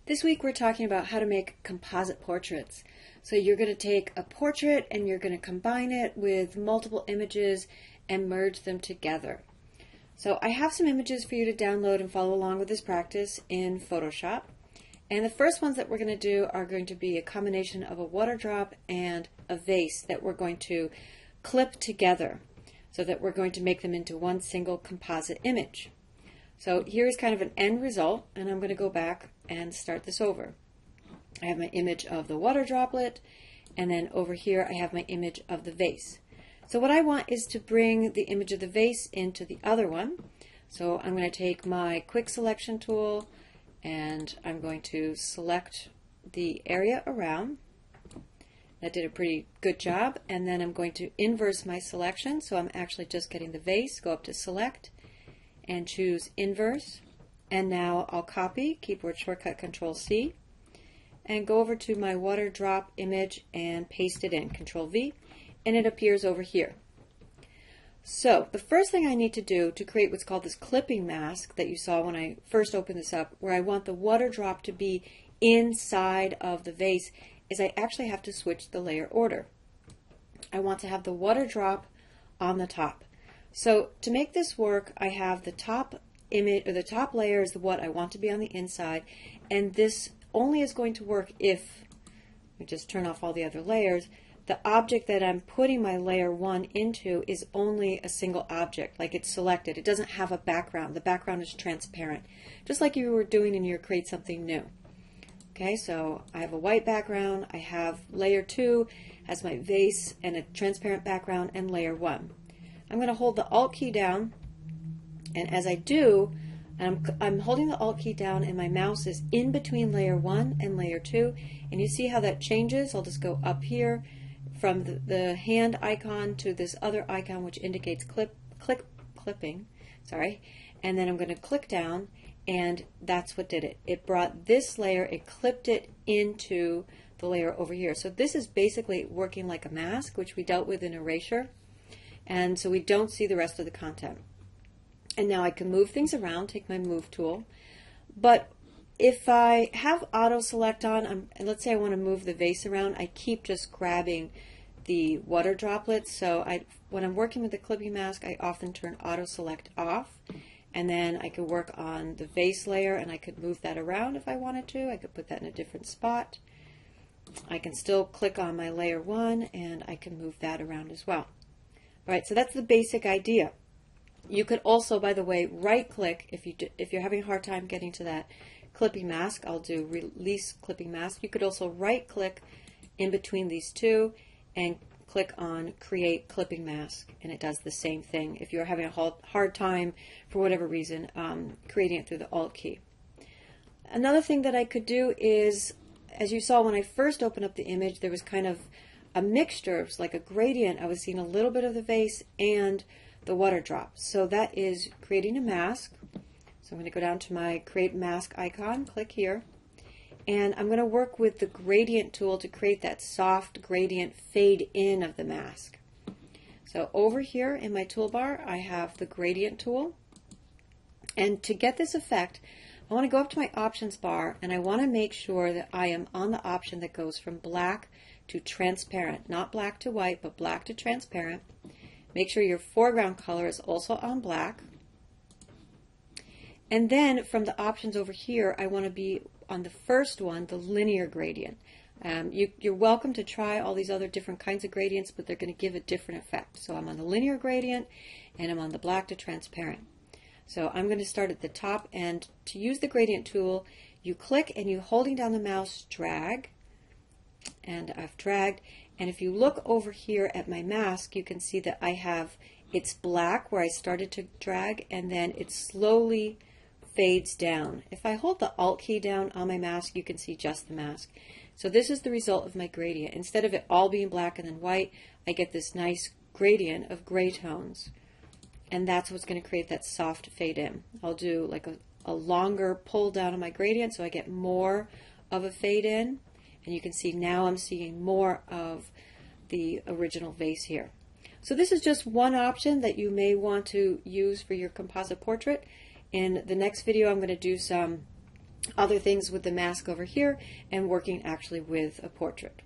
This week we're talking about how to make composite portraits. So you're going to take a portrait and you're going to combine it with multiple images and merge them together. So I have some images for you to download and follow along with this practice in Photoshop. And the first ones that we're going to do are going to be a combination of a water drop and a vase that we're going to clip together so that we're going to make them into one single composite image. So here's kind of an end result, and I'm going to go back and start this over. I have my image of the water droplet, and then over here I have my image of the vase. So what I want is to bring the image of the vase into the other one. So I'm going to take my quick selection tool and I'm going to select the area around. That did a pretty good job. And then I'm going to inverse my selection, so I'm actually just getting the vase, go up to select and choose inverse. And now I'll copy, keyboard shortcut Control-C, and go over to my water drop image and paste it in, Control-V, and it appears over here. So the first thing I need to do to create what's called this clipping mask that you saw when I first opened this up, where I want the water drop to be inside of the vase, is I actually have to switch the layer order. I want to have the water drop on the top. So to make this work, I have the top image, or the top layer is what I want to be on the inside, and this only is going to work if, let me just turn off all the other layers, the object that I'm putting my layer 1 into is only a single object, like it's selected. It doesn't have a background. The background is transparent, just like you were doing in your Create Something New. Okay, so I have a white background, I have layer 2 has my vase and a transparent background, and layer 1. I'm going to hold the Alt key down, and as I do, I'm holding the Alt key down and my mouse is in between layer 1 and layer 2, and you see how that changes. I'll just go up here from the hand icon to this other icon which indicates clipping, and then I'm going to click down, and that's what did it. It brought this layer, it clipped it into the layer over here. So this is basically working like a mask, which we dealt with in Erasure, and so we don't see the rest of the content. And now I can move things around, take my move tool, but if I have auto select on, and let's say I want to move the vase around, I keep just grabbing the water droplets. So when I'm working with the clipping mask, I often turn auto select off, and then I could work on the vase layer and I could move that around if I wanted to. I could put that in a different spot. I can still click on my layer 1 and I can move that around as well. All right, so that's the basic idea. You could also, by the way, right click if you're having a hard time getting to that clipping mask. I'll do release clipping mask. You could also right click in between these two and click on create clipping mask, and it does the same thing if you're having a hard time for whatever reason creating it through the Alt key. Another thing that I could do is, as you saw when I first opened up the image, there was kind of a mixture. It was like a gradient. I was seeing a little bit of the vase and the water drop. So that is creating a mask. So I'm going to go down to my create mask icon, click here, and I'm going to work with the gradient tool to create that soft gradient fade in of the mask. So over here in my toolbar I have the gradient tool, and to get this effect I want to go up to my options bar and I want to make sure that I am on the option that goes from black to transparent, not black to white but black to transparent. Make sure your foreground color is also on black. And then from the options over here, I want to be on the first one, the linear gradient. You're welcome to try all these other different kinds of gradients, but they're going to give a different effect. So I'm on the linear gradient and I'm on the black to transparent. So I'm going to start at the top, and to use the gradient tool, you click and you holding down the mouse drag, and I've dragged. And if you look over here at my mask, you can see that I have, it's black where I started to drag, and then it slowly fades down. If I hold the Alt key down on my mask, you can see just the mask. So this is the result of my gradient. Instead of it all being black and then white, I get this nice gradient of gray tones. And that's what's going to create that soft fade in. I'll do like a longer pull down on my gradient so I get more of a fade in. And you can see now I'm seeing more of the original vase here. So this is just one option that you may want to use for your composite portrait. In the next video I'm going to do some other things with the mask over here and working actually with a portrait.